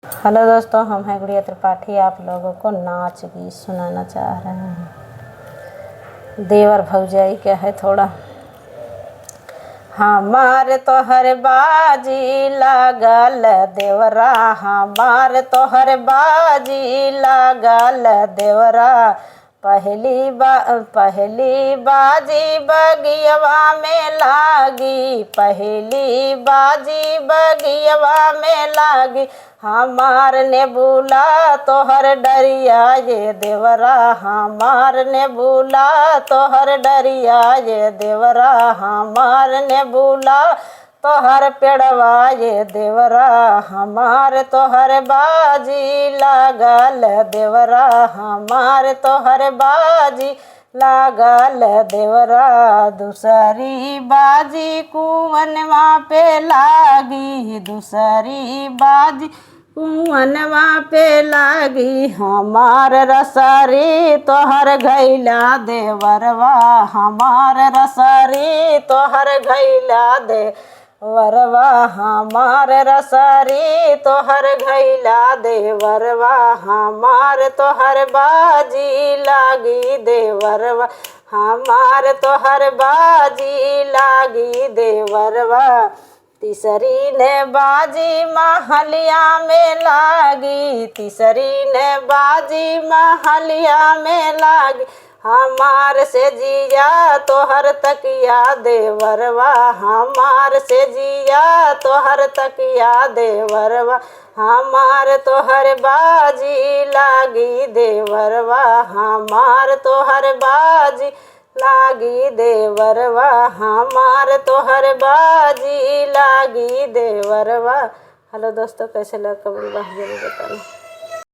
Hello दोस्तों, हम हैं गुड़िया त्रिपाठी। आप लोगों को नाच गीत सुनाना चाह रहे हैं। देवर भौजाई क्या है थोड़ा। हमार तोहर बाजी लागल देवरा, हमार तोहर बाजी लागल देवरा। पहली बाजी बगियवा में लागी, पहली बाजी बगियवा में लागी। हमार ने बुला तोहर डरिया ये देवरा, हमार ने बुला तोहर डरिया ये देवरा। हमार ने बुला तोहर पेड़वा ये देवरा। हमार तोहर बाजी लागल देवरा, हमार तोहर बाजी लागल देवरा। दूसरी बाजी कुवनवा पे लागी, दूसरी बाजी कुवनवा पे लागी। हमार रसरी तोहर घैला देवरवा, हमार रसरी तोहर घैला देवरवा। हमार रसरी तोहर घैला देवरवा। हमार तोहर बाजी लागी देवरवा, हमार तोहर बाजी लागी देवरवा। तीसरी ने बाजी महलिया में लागी, तीसरी ने बाजी महलिया में लागी। हमार से जिया तोहर तकिया देवरवा, हमार से जिया तोहर तकिया देवरवा। हमार तोहर बाजी लागी देवरवा, हमार तोहर बाजी लागी देवरवा। हमार तोहर बाजी लागी देवरवा। हेलो दोस्तों, कैसे लगा कमेंट में जरूर बताना।